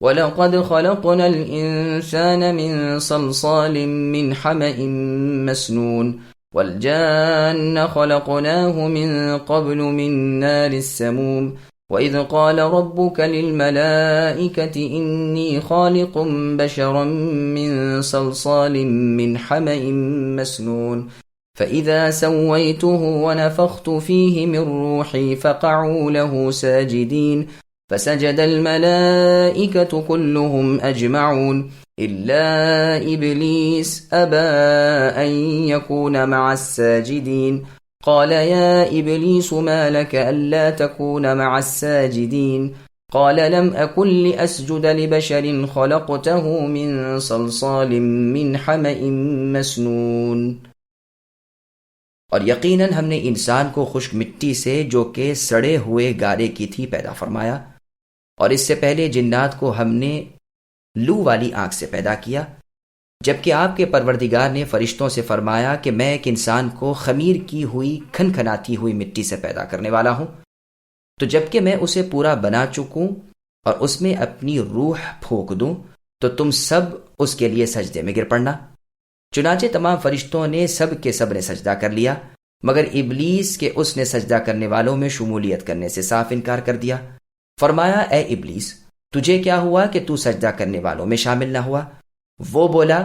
وَلَقَدْ خَلَقْنَا الْإِنسَانَ مِنْ صَلْصَالٍ مِّنْ حَمَإٍ مَّسْنُونٍ وَالْجَانَّ خَلَقْنَاهُ مِنْ قَبْلُ مِنْ نَارِ السَّمُومِ وَإِذْ قَالَ رَبُّكَ لِلْمَلَائِكَةِ إِنِّي خَالِقٌ بَشَرًا مِّنْ صَلْصَالٍ مِّنْ حَمَإٍ مَّسْنُونٍ فَإِذَا سَوَّيْتُهُ وَنَفَخْتُ فِيهِ مِنْ رُوحِي فَقَعُوا لَهُ سَاجِدِينَ فسجد الملائكة كلهم أجمعون إلا إبليس أبى أن يكون مع الساجدين قال يا إبليس ما لك ألا تكون مع الساجدين قال لم أكن لأسجد لبشر خلقته من صلصال من حمأ مسنون۔ اور یقیناً ہم نے انسان کو خشک مٹی سے جو کہ سڑے ہوئے گارے کی تھی پیدا فرمایا، اور اس سے پہلے جنات کو ہم نے لو والی آنکھ سے پیدا کیا، جبکہ آپ کے پروردگار نے فرشتوں سے فرمایا کہ میں ایک انسان کو خمیر کی ہوئی کھنکھناتی ہوئی مٹی سے پیدا کرنے والا ہوں، تو جبکہ میں اسے پورا بنا چکوں اور اس میں اپنی روح پھونک دوں تو تم سب اس کے لیے سجدے میں گر پڑنا۔ چنانچہ تمام فرشتوں نے سب کے سب نے سجدہ کر لیا مگر ابلیس کے اس نے سجدہ کرنے والوں میں شمولیت کرنے سے صاف انکار کر دیا۔ فرمایا اے ابلیس، تجھے کیا ہوا کہ تو سجدہ کرنے والوں میں شامل نہ ہوا؟ وہ بولا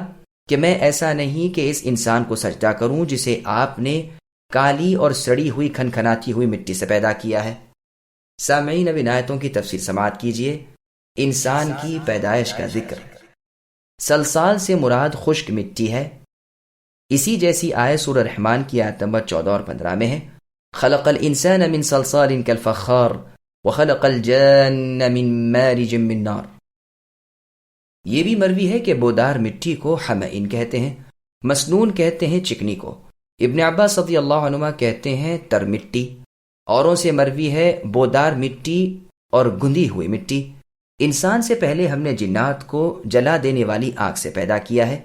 کہ میں ایسا نہیں کہ اس انسان کو سجدہ کروں جسے آپ نے کالی اور سڑی ہوئی کھنکھناتی ہوئی مٹی سے پیدا کیا ہے۔ سامعین، اب ان آیتوں کی تفسیر سماعت کیجیے۔ انسان کی پیدائش کا ذکر۔ سلسال سے مراد خشک مٹی ہے۔ اسی جیسی آیت سورہ رحمان کی آیت نمبر 14 اور 15 میں ہے، خلق الانسان من صلصال کالفخار وخلق الجان من مارج من نار۔ یہ بھی مروی ہے کہ بودار مٹی کو حمئن کہتے ہیں، مسنون کہتے ہیں چکنی کو، ابن عباس رضی اللہ عنہما کہتے ہیں تر مٹی، اوروں سے مروی ہے بودار مٹی اور گندی ہوئی مٹی۔ انسان سے پہلے ہم نے جنات کو جلا دینے والی آگ سے پیدا کیا ہے۔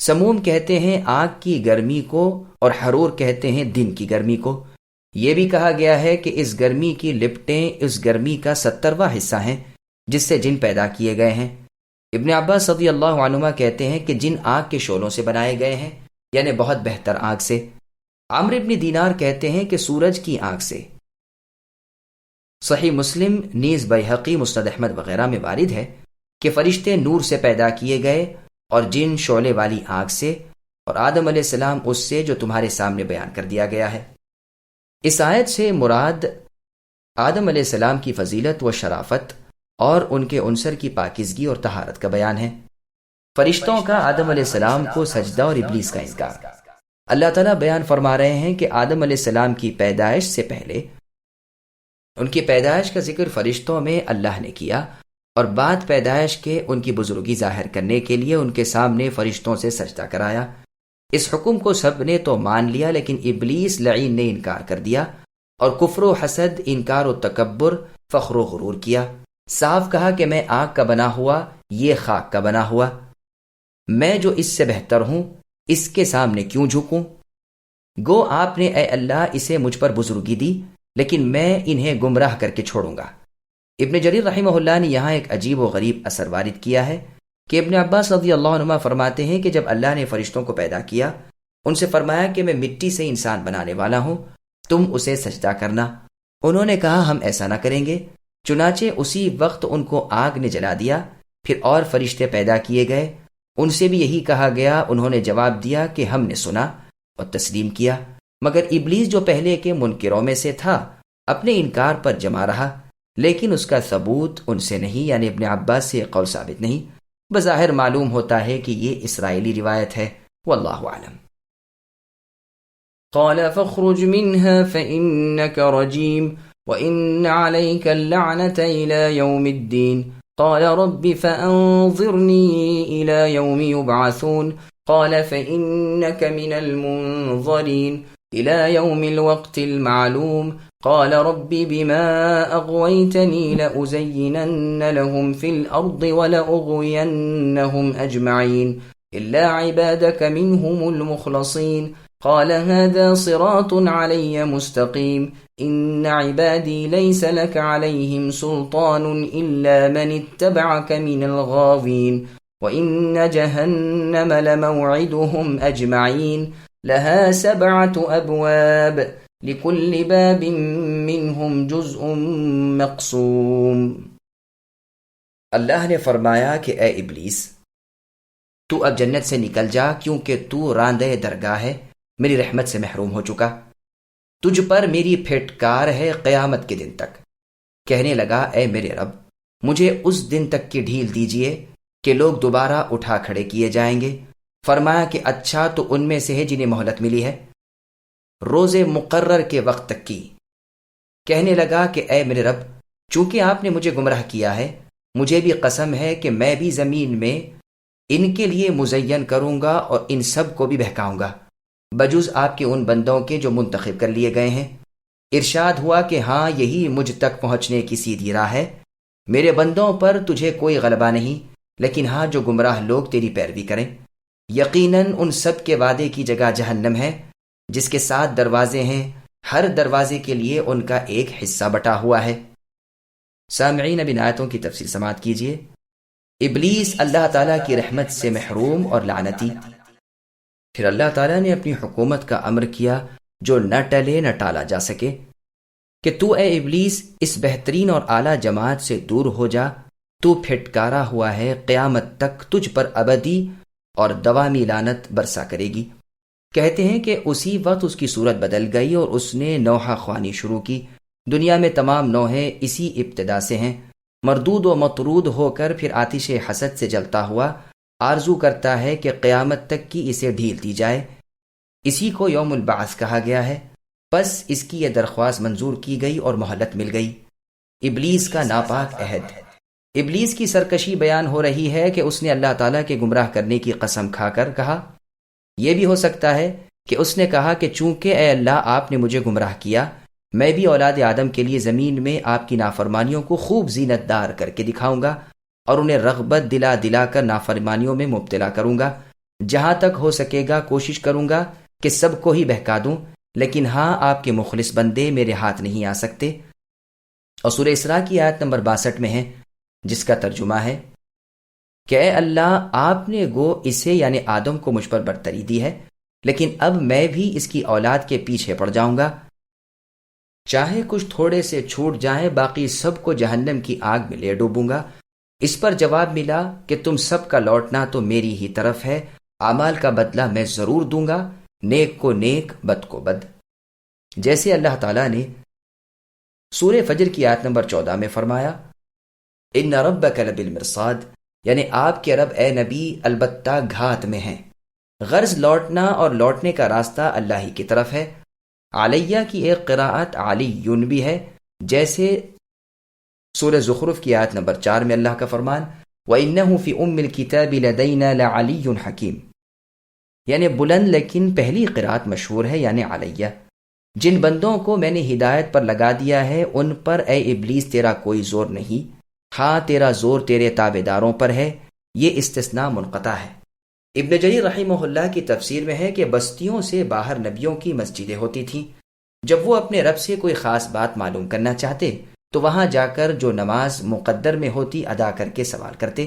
سموم کہتے ہیں آگ کی گرمی کو اور حرور کہتے ہیں دن کی گرمی کو۔ یہ بھی کہا گیا ہے کہ اس گرمی کی لپٹیں اس گرمی کا 70واں حصہ ہیں جس سے جن پیدا کیے گئے ہیں۔ ابن عباس رضی اللہ عنہما کہتے ہیں کہ جن آگ کے شعلوں سے بنائے گئے ہیں، یعنی بہت بہتر آگ سے۔ عمرو بن دینار کہتے ہیں کہ سورج کی آگ سے۔ صحیح مسلم نیز بیہقی مسند احمد وغیرہ میں وارد ہے کہ فرشتے نور سے پیدا کیے گئے اور جن شعلے والی آگ سے، اور آدم علیہ السلام اس سے جو تمہارے سامنے بیان کر دیا گیا ہے۔ اس آیت سے مراد آدم علیہ السلام کی فضیلت و شرافت اور ان کے عنصر کی پاکیزگی اور طہارت کا بیان ہے۔ فرشتوں کا آدم علیہ السلام کو سجدہ اور ابلیس کا انکار۔ اللہ تعالیٰ بیان فرما رہے ہیں کہ آدم علیہ السلام کی پیدائش سے پہلے ان کی پیدائش کا ذکر فرشتوں میں اللہ نے کیا، اور بعد پیدائش کے ان کی بزرگی ظاہر کرنے کے لیے ان کے سامنے فرشتوں سے سجدہ کرایا۔ اس حکم کو سب نے تو مان لیا، لیکن ابلیس لعین نے انکار کر دیا اور کفر و حسد، انکار و تکبر، فخر و غرور کیا۔ صاف کہا کہ میں آگ کا بنا ہوا، یہ خاک کا بنا ہوا، میں جو اس سے بہتر ہوں اس کے سامنے کیوں جھکوں؟ گو آپ نے اے اللہ اسے مجھ پر بزرگی دی، لیکن میں انہیں گمراہ کر کے چھوڑوں گا۔ ابن جریر رحمہ اللہ نے یہاں ایک عجیب و غریب اثر وارد کیا ہے کہ ابن عباس رضی اللہ عنہما فرماتے ہیں کہ جب اللہ نے فرشتوں کو پیدا کیا، ان سے فرمایا کہ میں مٹی سے انسان بنانے والا ہوں، تم اسے سجدہ کرنا۔ انہوں نے کہا ہم ایسا نہ کریں گے۔ چنانچہ اسی وقت ان کو آگ نے جلا دیا۔ پھر اور فرشتے پیدا کیے گئے، ان سے بھی یہی کہا گیا۔ انہوں نے جواب دیا کہ ہم نے سنا اور تسلیم کیا، مگر ابلیس جو پہلے کے منکروں میں سے تھا اپنے انکار پر جمع رہا، لیکن اس کا ثبوت ان سے نہیں، یعنی ابن عباس سے قول ثابت نہیں۔ بظاہر معلوم ہوتا ہے کہ یہ اسرائیلی روایت ہے، واللہ اعلم۔ قال فاخرج منها فإنك رجيم وإن عليك اللعنة إلى يوم الدين قال رب فأنظرني إلى يوم يبعثون قال فإنك من المنظرين إلى يوم الوقت المعلوم قال رب بما أغويتني لأزينن لهم في الأرض ولأغوينهم أجمعين إلا عبادك منهم المخلصين قال هذا صراط علي مستقيم إن عبادي ليس لك عليهم سلطان إلا من اتبعك من الغاوين وإن جهنم لموعدهم أجمعين لها 7 أبواب لكل باب منهم جزء مقسوم۔ اللہ نے فرمایا کہ اے ابلیس، تو اب جنت سے نکل جا، کیونکہ تو راندہ درگاہ ہے، میری رحمت سے محروم ہو چکا، تجھ پر میری پھٹکار ہے قیامت کے دن تک۔ کہنے لگا اے میرے رب، مجھے اس دن تک کی ڈھیل دیجئے کہ لوگ دوبارہ اٹھا کھڑے کیے جائیں گے۔ فرمایا کہ اچھا، تو ان میں سے ہے جنہیں مہلت ملی ہے روز مقرر کے وقت تک کی۔ کہنے لگا کہ اے میرے رب، چونکہ آپ نے مجھے گمراہ کیا ہے، مجھے بھی قسم ہے کہ میں بھی زمین میں ان کے لیے مزین کروں گا اور ان سب کو بھی بہکاؤں گا، بجز آپ کے ان بندوں کے جو منتخب کر لیے گئے ہیں۔ ارشاد ہوا کہ ہاں، یہی مجھ تک پہنچنے کی سیدھی راہ ہے، میرے بندوں پر تجھے کوئی غلبہ نہیں، لیکن ہاں جو گمراہ لوگ تیری پیروی کریں، یقیناً ان سب کے وعدے کی جگہ جہنم ہے، جس کے 7 دروازے ہیں، ہر دروازے کے لیے ان کا ایک حصہ بٹا ہوا ہے۔ سامعین، اب ان آیتوں کی تفصیل سماعت کیجیے۔ ابلیس اللہ تعالیٰ کی رحمت سے محروم اور لعنتی، پھر اللہ تعالیٰ نے اپنی حکومت کا امر کیا جو نہ ٹلے نہ ٹالا جا سکے کہ تو اے ابلیس اس بہترین اور اعلیٰ جماعت سے دور ہو جا، تو پھٹکارا ہوا ہے، قیامت تک تجھ پر ابدی اور دوامی لعنت برسا کرے گی۔ کہتے ہیں کہ اسی وقت اس کی صورت بدل گئی اور اس نے نوحہ خوانی شروع کی۔ دنیا میں تمام نوحے اسی ابتدا سے ہیں۔ مردود و مطرود ہو کر پھر آتش حسد سے جلتا ہوا آرزو کرتا ہے کہ قیامت تک کی اسے ڈھیل دی جائے۔ اسی کو یوم البعث کہا گیا ہے۔ پس اس کی یہ درخواست منظور کی گئی اور مہلت مل گئی۔ ابلیس کا ناپاک عہد۔ ابلیس کی سرکشی بیان ہو رہی ہے کہ اس نے اللہ تعالیٰ کے گمراہ کرنے کی قسم کھا کر کہا، یہ بھی ہو سکتا ہے کہ اس نے کہا کہ چونکہ اے اللہ آپ نے مجھے گمراہ کیا، میں بھی اولاد آدم کے لیے زمین میں آپ کی نافرمانیوں کو خوب زینت دار کر کے دکھاؤں گا اور انہیں رغبت دلا دلا کر نافرمانیوں میں مبتلا کروں گا۔ جہاں تک ہو سکے گا کوشش کروں گا کہ سب کو ہی بہکا دوں، لیکن ہاں آپ کے مخلص بندے میرے ہاتھ نہیں آ سکتے۔ اور سورہ اسراء کی آیت نمبر 62 میں ہے، جس کا ترجمہ ہے کہ اے اللہ آپ نے گو اسے یعنی آدم کو مجھ پر برتری دی ہے، لیکن اب میں بھی اس کی اولاد کے پیچھے پڑ جاؤں گا، چاہے کچھ تھوڑے سے چھوٹ جائیں، باقی سب کو جہنم کی آگ میں لے ڈوبوں گا۔ اس پر جواب ملا کہ تم سب کا لوٹنا تو میری ہی طرف ہے، اعمال کا بدلہ میں ضرور دوں گا، نیک کو نیک، بد کو بد۔ جیسے اللہ تعالیٰ نے سورہ فجر کی آیت نمبر 14 میں فرمایا، ان ربک لبالمرصاد، یعنی آپ کے رب اے نبی البتہ گھات میں ہیں۔ غرض لوٹنا اور لوٹنے کا راستہ اللہ ہی کی طرف ہے۔ علیہ کی ایک قراءت علیٌ بھی ہے، جیسے سورہ زخرف کی آیت نمبر 4 میں اللہ کا فرمان، وَإِنَّهُ فِي أُمِّ الْكِتَابِ لَدَيْنَا لَعَلِيٌّ حَكِيمٌ، یعنی بلند لیکن پہلی قراءت مشہور ہے، یعنی علیہ۔ جن بندوں کو میں نے ہدایت پر لگا دیا ہے ان پر اے ابلیس تیرا کوئی زور نہیں، ہاں تیرا زور تیرے تابع داروں پر ہے۔ یہ استثناء منقطع ہے۔ ابن جریر رحمہ اللہ کی تفسیر میں ہے کہ بستیوں سے باہر نبیوں کی مسجدیں ہوتی تھیں۔ جب وہ اپنے رب سے کوئی خاص بات معلوم کرنا چاہتے تو وہاں جا کر جو نماز مقدر میں ہوتی ادا کر کے سوال کرتے۔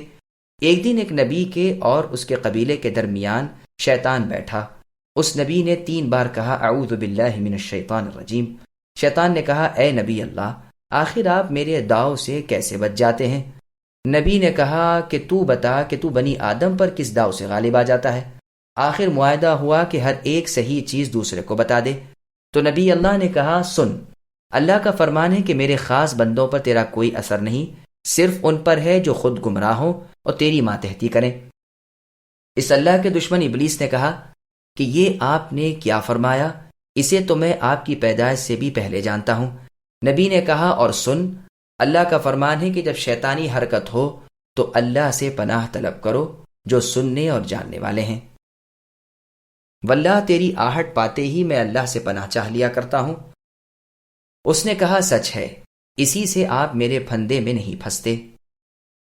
ایک دن ایک نبی کے اور اس کے قبیلے کے درمیان شیطان بیٹھا۔ اس نبی نے 3 بار کہا اعوذ باللہ من الشیطان الرجیم۔ شیطان نے کہا اے نبی اللہ، آخر آپ میرے داؤ سے کیسے بچ جاتے ہیں؟ نبی نے کہا کہ تو بتا کہ تو بنی آدم پر کس داؤ سے غالب آ جاتا ہے۔ آخر معاہدہ ہوا کہ ہر ایک صحیح چیز دوسرے کو بتا دے۔ تو نبی اللہ نے کہا سن، اللہ کا فرمان ہے کہ میرے خاص بندوں پر تیرا کوئی اثر نہیں، صرف ان پر ہے جو خود گمراہ ہوں اور تیری ماتحتی کریں۔ اس اللہ کے دشمن ابلیس نے کہا کہ یہ آپ نے کیا فرمایا؟ اسے تو میں آپ کی پیدائش سے بھی پہلے جانتا ہوں۔ نبی نے کہا اور سن، اللہ کا فرمان ہے کہ جب شیطانی حرکت ہو تو اللہ سے پناہ طلب کرو جو سننے اور جاننے والے ہیں۔ واللہ تیری آہٹ پاتے ہی میں اللہ سے پناہ چاہ لیا کرتا ہوں۔ اس نے کہا سچ ہے، اسی سے آپ میرے پھندے میں نہیں پھنستے۔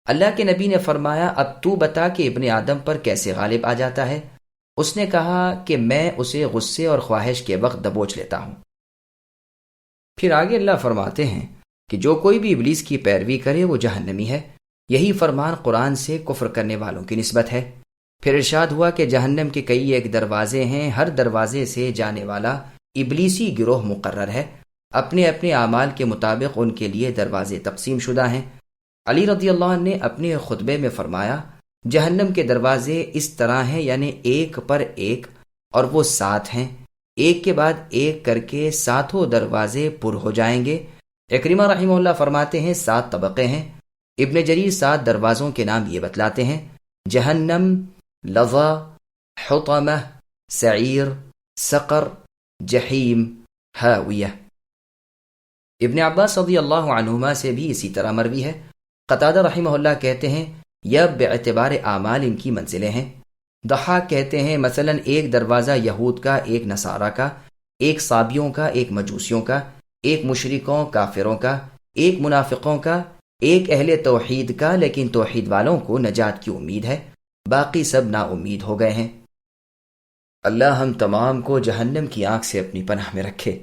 اللہ کے نبی نے فرمایا اب تو بتا کہ ابن آدم پر کیسے غالب آ جاتا ہے؟ اس نے کہا کہ میں اسے غصے اور خواہش کے وقت دبوچ لیتا ہوں۔ پھر آگے اللہ فرماتے ہیں کہ جو کوئی بھی ابلیس کی پیروی کرے وہ جہنمی ہے۔ یہی فرمان قرآن سے کفر کرنے والوں کی نسبت ہے۔ پھر ارشاد ہوا کہ جہنم کے کئی ایک دروازے ہیں، ہر دروازے سے جانے والا ابلیسی گروہ مقرر ہے، اپنے اپنے اعمال کے مطابق ان کے لیے دروازے تقسیم شدہ ہیں۔ علی رضی اللہ عنہ نے اپنے خطبے میں فرمایا، جہنم کے دروازے اس طرح ہیں، یعنی ایک پر ایک، اور وہ 7 ہیں، ایک کے بعد ایک کر کے 7 دروازے پر ہو جائیں گے۔ اکرمہ رحمہ اللہ فرماتے ہیں 7 طبقے ہیں۔ ابن جریر 7 دروازوں کے نام یہ بتلاتے ہیں: جہنم، لظا، حطمہ، سعیر، سقر، جحیم، ہاویہ۔ ابن عباس رضی اللہ عنہما سے بھی اسی طرح مروی ہے۔ قتادہ رحمہ اللہ کہتے ہیں یہ باعتبار اعمال ان کی منزلیں ہیں۔ ضحاک کہتے ہیں مثلا ایک دروازہ یہود کا، ایک نصارہ کا، ایک صابیوں کا، ایک مجوسیوں کا، ایک مشرکوں کافروں کا، ایک منافقوں کا، ایک اہل توحید کا، لیکن توحید والوں کو نجات کی امید ہے، باقی سب نا امید ہو گئے ہیں۔ اللہ ہم تمام کو جہنم کی آگ سے اپنی پناہ میں رکھے۔